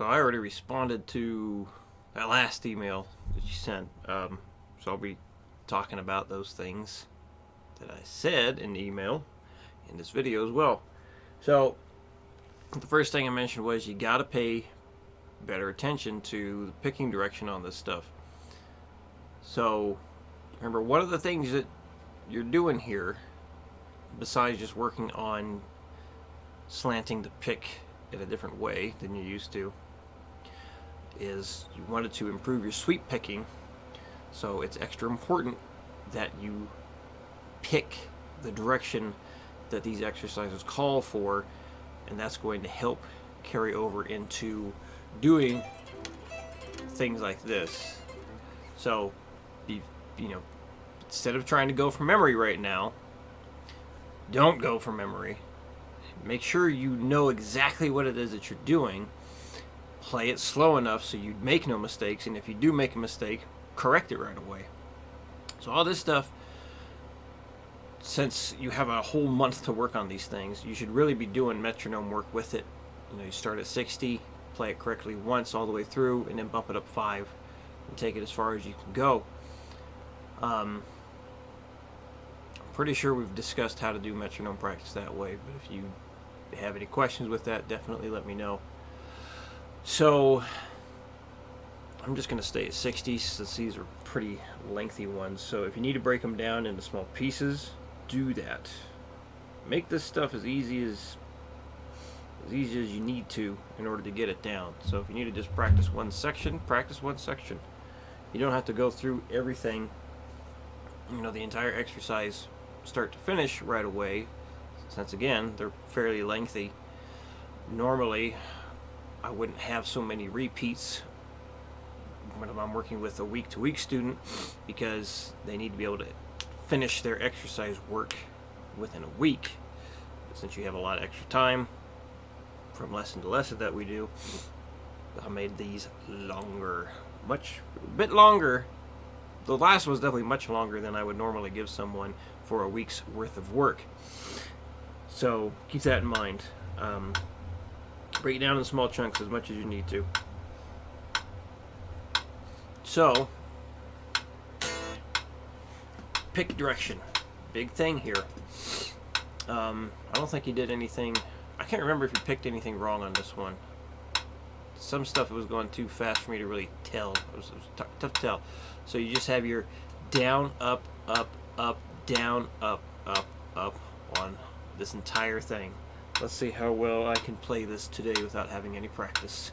So I already responded to that last email that you sent. So I'll be talking about those things that I said in the email in this video as well. So the first thing I mentioned was you got to pay better attention to the picking direction on this stuff. So remember, one of the things that you're doing here, besides just working on slanting the pick in a different way than you used to, is you wanted to improve your sweep picking. So it's extra important that you pick the direction that these exercises call for, and that's going to help carry over into doing things like this. So instead of trying to go from memory right now, don't go from memory. Make sure you know exactly what it is that you're doing. Play it slow enough so you make no mistakes, and if you do make a mistake, correct it right away. So all this stuff, since you have a whole month to work on these things, you should really be doing metronome work with it. You start at 60, play it correctly once all the way through, and then bump it up 5 and take it as far as you can go. I'm pretty sure we've discussed how to do metronome practice that way, but if you have any questions with that, definitely let me know. So I'm just going to stay at 60 since these are pretty lengthy ones. So if you need to break them down into small pieces, do that. Make this stuff as easy as you need to in order to get it down. So if you need to just practice one section, practice one section. You don't have to go through everything, the entire exercise start to finish right away, since again they're fairly lengthy. Normally I wouldn't have so many repeats when I'm working with a week-to-week student, because they need to be able to finish their exercise work within a week. But since you have a lot of extra time from lesson to lesson that we do, I made these longer, a bit longer. The last was definitely much longer than I would normally give someone for a week's worth of work. So keep that in mind. Break it down in small chunks as much as you need to. So, pick direction. Big thing here. I don't think he did anything. I can't remember if he picked anything wrong on this one. Some stuff was going too fast for me to really tell. It was tough to tell. So you just have your down, up, up, up, down, up, up, up on this entire thing. Let's see how well I can play this today without having any practice.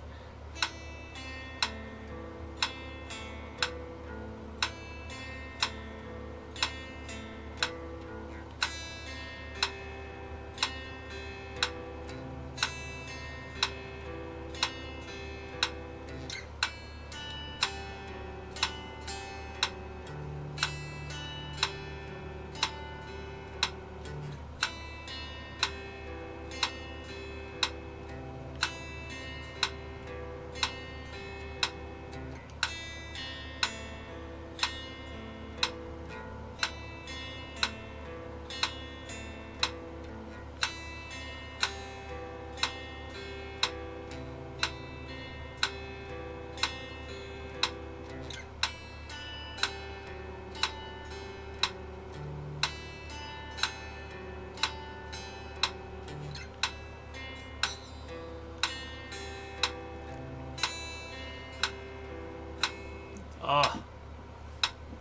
Oh,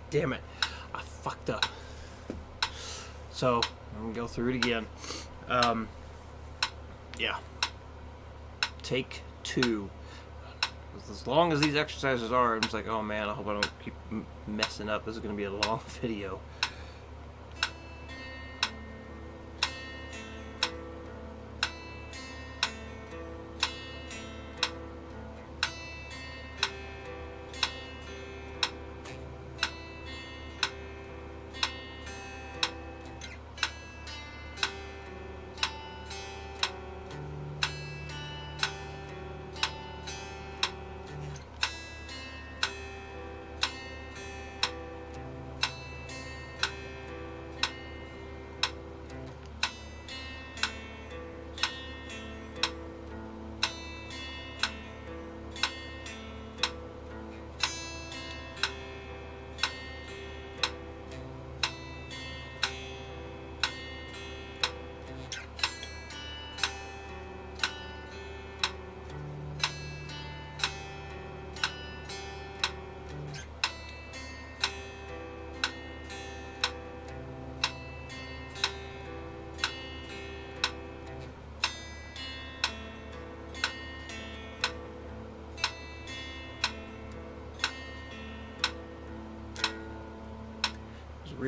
damn it. I fucked up. So, I'm going to go through it again. Yeah. Take 2. As long as these exercises are, I'm just like, oh man, I hope I don't keep messing up. This is going to be a long video.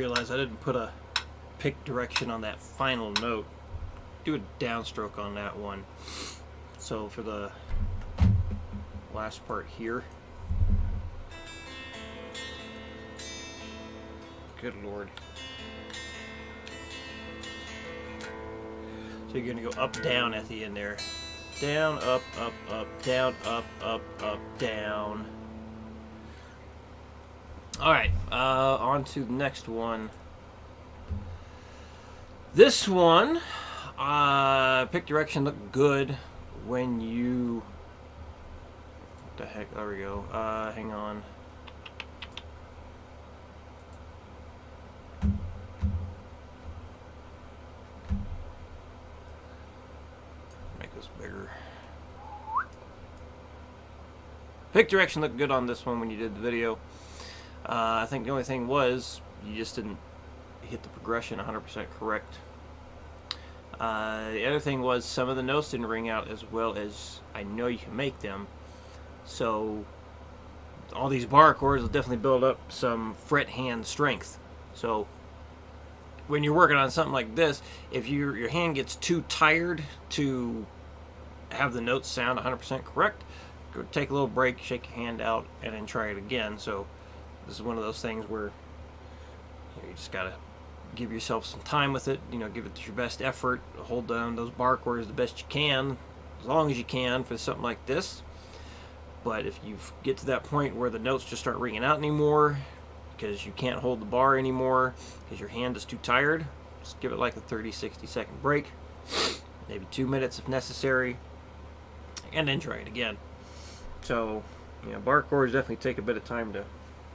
realize I didn't put a pick direction on that final note. Do a downstroke on that one. So for the last part here. Good Lord. So you're going to go up, down at the end there. Down, up, down, up, down. Alright, on to the next one. This one, pick direction looked good when you... What the heck? There we go. Hang on. Make this bigger. Pick direction looked good on this one when you did the video. I think the only thing was you just didn't hit the progression 100% correct. The other thing was some of the notes didn't ring out as well as I know you can make them. So all these bar chords will definitely build up some fret hand strength. So when you're working on something like this, if your hand gets too tired to have the notes sound 100% correct, go take a little break, shake your hand out, and then try it again. So this is one of those things where you just gotta give yourself some time with it. You know, give it your best effort. Hold down those bar chords the best you can, as long as you can for something like this. But if you get to that point where the notes just aren't ringing out anymore because you can't hold the bar anymore because your hand is too tired, just give it like a 30-60 second break, maybe 2 minutes if necessary, and then try it again. So, you know, bar chords definitely take a bit of time to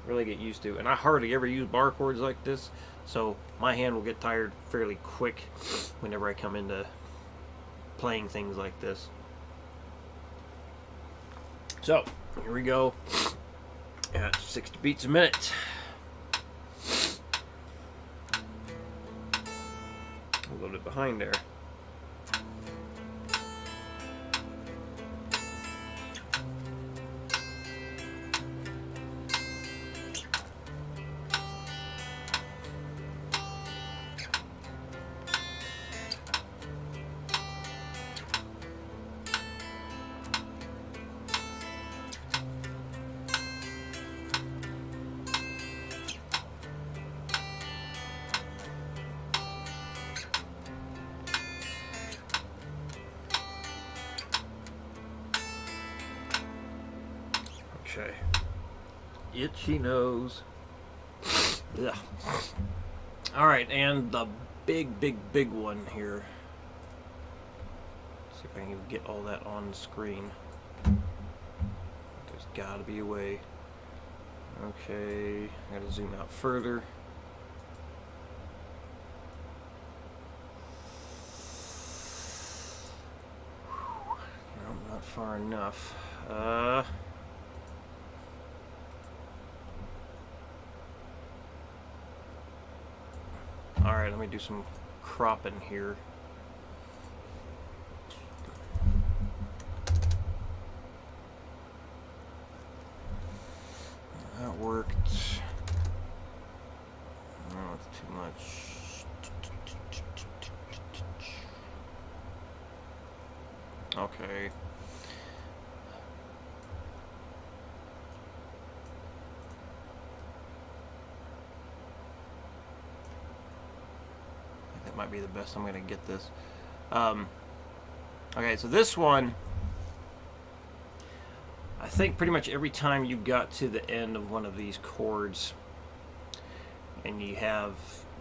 really get used to, and I hardly ever use bar chords like this, so my hand will get tired fairly quick whenever I come into playing things like this. So here we go at 60 beats a minute. A little bit behind there. Okay. Itchy nose. Yeah. Alright, and the big one here. See if I can even get all that on the screen. There's gotta be a way. Okay, I gotta zoom out further. No, not far enough. Alright, let me do some cropping here. That worked. No, it's too much. Okay. Might be the best I'm going to get this. Okay, so this one, I think pretty much every time you got to the end of one of these chords and you have,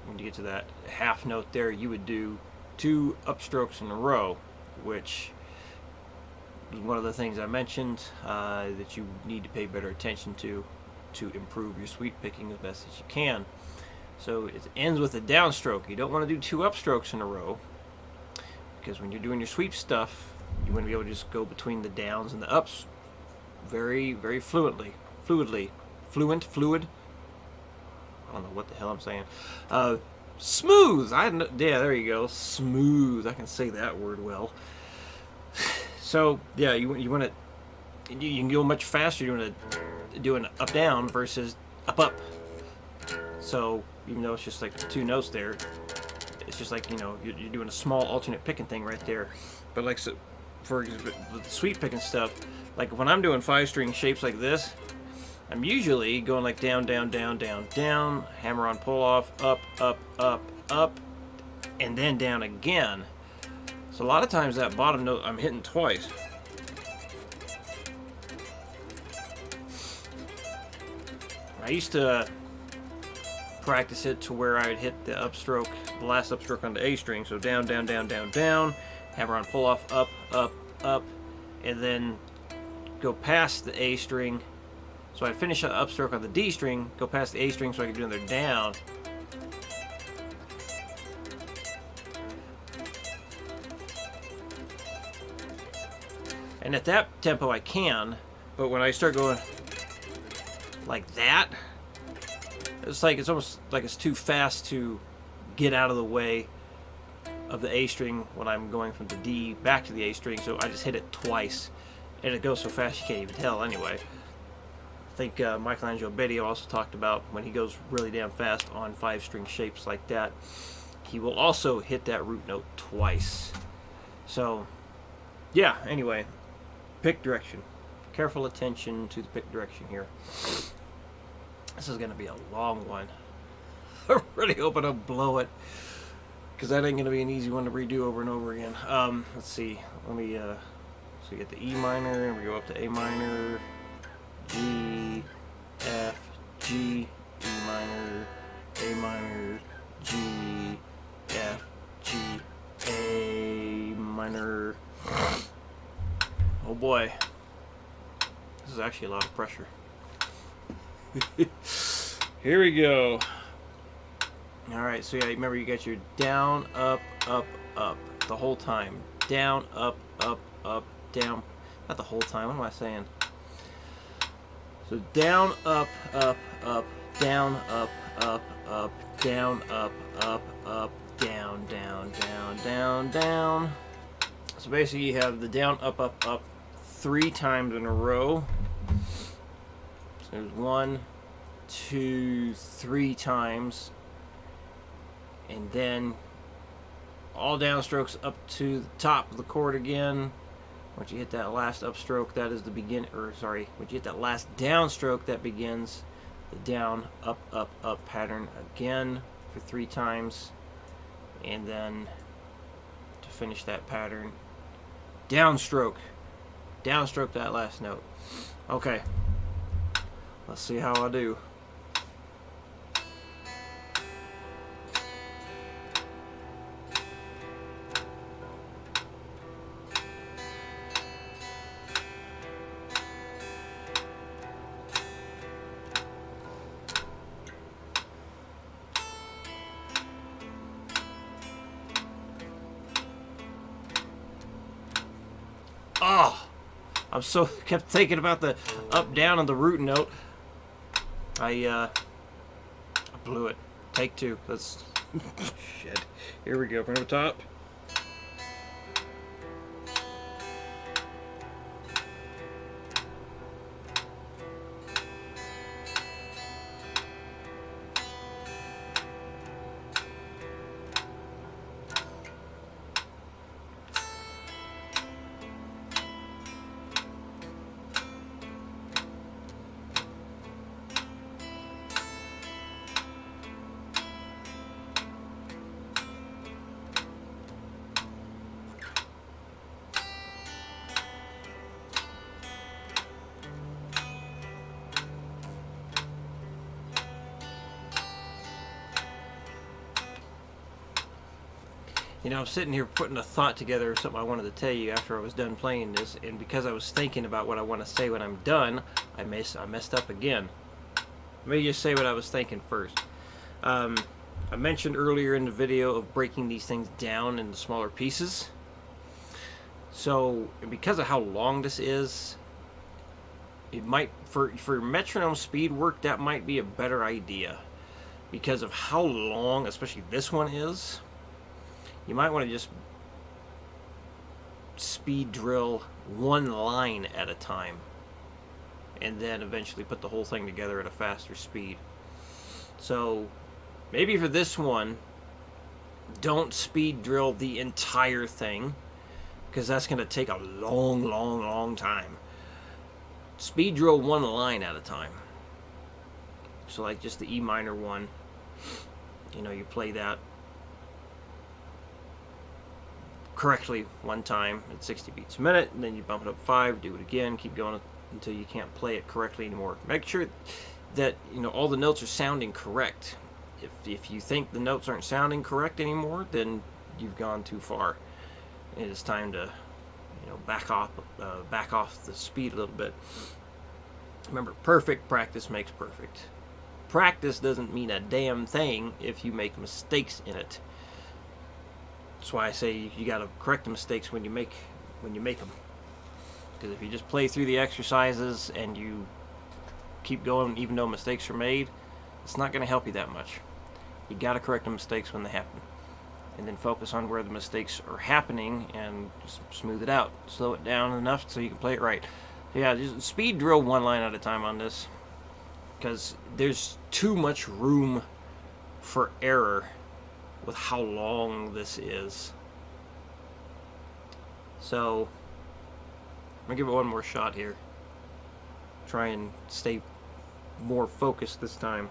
when you get to that half note there, you would do 2 upstrokes in a row, which is one of the things I mentioned that you need to pay better attention to improve your sweep picking as best as you can. So it ends with a downstroke. You don't want to do 2 upstrokes in a row, because when you're doing your sweep stuff, you want to be able to just go between the downs and the ups very fluid. I don't know what the hell I'm saying. Smooth. Yeah, there you go. Smooth. I can say that word well. So yeah, you want to. You can go much faster doing an up down versus up. So even though it's just like 2 notes there. It's just like, you know, you're doing a small alternate picking thing right there. But like, so, for example, with the sweep picking stuff, like when I'm doing 5-string shapes like this, I'm usually going like down, down, down, down, down, hammer on pull off, up, up, up, up, and then down again. So a lot of times that bottom note I'm hitting twice. I used to practice it to where I would hit the upstroke, the last upstroke on the A string, so down, down, down, down, down, hammer on pull off, up, up, up, and then go past the A string. So I finish an upstroke on the D string, go past the A string so I can do another down. And at that tempo I can, but when I start going like that, it's almost like it's too fast to get out of the way of the A string when I'm going from the D back to the A string, so I just hit it twice, and it goes so fast you can't even tell anyway. I think Michelangelo Bedio also talked about when he goes really damn fast on 5-string shapes like that, he will also hit that root note twice. So, yeah, anyway, pick direction. Careful attention to the pick direction here. This is going to be a long one. I really hope I don't blow it, because that ain't going to be an easy one to redo over and over again. Let's see. Let me, so we get the E minor, and we go up to A minor, G, F, G, E minor, A minor, G, F, G, A minor. Oh boy. This is actually a lot of pressure. Here we go. Alright, so yeah, remember you got your down, up, up, up the whole time. Down, up, up, up, down. Not the whole time, what am I saying? So down, up, up, up, down, up, up, up, down, up, up, up, down, down, down, down, down. So basically you have the down, up, up, up 3 times in a row. So there's 1, 2, 3 times. And then all downstrokes up to the top of the chord again. Once you hit that last upstroke, that is the begin, or sorry, once you hit that last downstroke, that begins the down, up, up, up pattern again for 3 times. And then to finish that pattern, downstroke. Downstroke that last note. Okay. Let's see how I do. Oh, I'm so kept thinking about the up down on the root note. I blew it. Take 2. Let's shit. Here we go from the top. You know, I'm sitting here putting a thought together or something I wanted to tell you after I was done playing this, and because I was thinking about what I want to say when I'm done, I messed up again. Let me just say what I was thinking first. I mentioned earlier in the video of breaking these things down into smaller pieces. So, because of how long this is, it might, for metronome speed work, that might be a better idea. Because of how long, especially this one is, you might want to just speed drill 1 line at a time, and then eventually put the whole thing together at a faster speed. So maybe for this one, don't speed drill the entire thing, because that's going to take a long time. Speed drill one line at a time. So like just the E minor one, you know, you play that correctly one time at 60 beats a minute, and then you bump it up 5, do it again, keep going until you can't play it correctly anymore. Make sure that, you know, all the notes are sounding correct. If you think the notes aren't sounding correct anymore, then you've gone too far. It is time to, you know, back off the speed a little bit. Remember, perfect practice makes perfect. Practice doesn't mean a damn thing if you make mistakes in it. That's why I say you got to correct the mistakes when you make them. Because if you just play through the exercises and you keep going even though mistakes are made, it's not going to help you that much. You got to correct the mistakes when they happen, and then focus on where the mistakes are happening and just smooth it out, slow it down enough so you can play it right. Yeah, just speed drill one line at a time on this, because there's too much room for error with how long this is. So I'm gonna give it one more shot here. Try and stay more focused this time.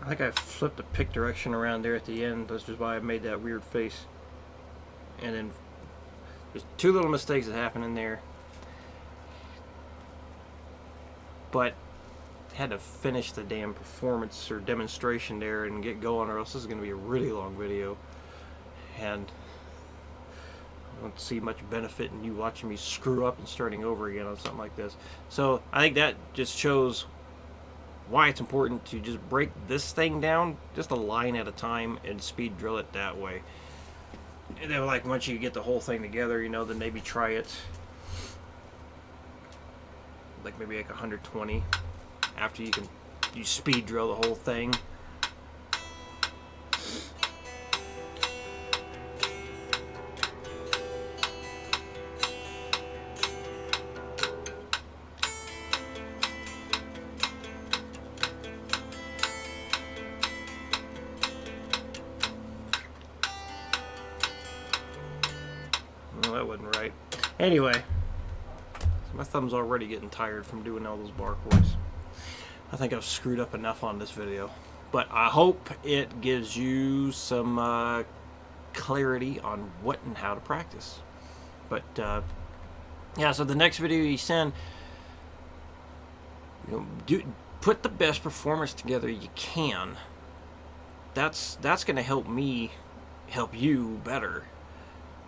I think I flipped the pick direction around there at the end. That's just why I made that weird face. And then there's two little mistakes that happened in there. But had to finish the damn performance or demonstration there and get going, or else this is going to be a really long video. And I don't see much benefit in you watching me screw up and starting over again on something like this. So I think that just shows why it's important to just break this thing down just a line at a time and speed drill it that way. And then, like, once you get the whole thing together, you know, then maybe try it like maybe like 120 after you speed drill the whole thing. Anyway, so my thumb's already getting tired from doing all those bar chords. I think I've screwed up enough on this video, but I hope it gives you some clarity on what and how to practice. But yeah, so the next video you send, put the best performance together you can. That's going to help me help you better.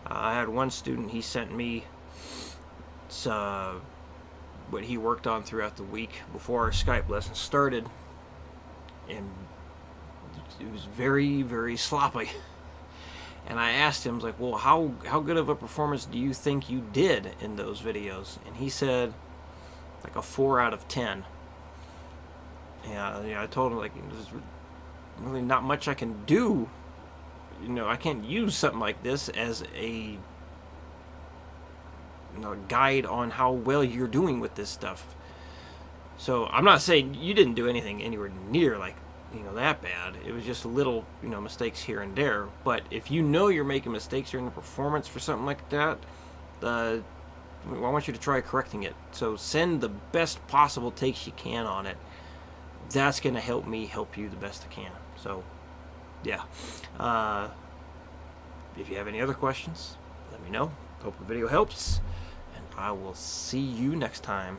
I had one student, he sent me what he worked on throughout the week before our Skype lesson started, and it was very, very sloppy. And I asked him, like, well, how good of a performance do you think you did in those videos? And he said, like a 4 out of 10. Yeah, I told him, like, there's really not much I can do. I can't use something like this as a guide on how well you're doing with this stuff. So I'm not saying you didn't do anything anywhere near like that bad. It was just little mistakes here and there. But if you're making mistakes during the performance for something like that, I want you to try correcting it. So send the best possible takes you can on it. That's going to help me help you the best I can. So yeah, if you have any other questions, let me know. Hope the video helps, and I will see you next time.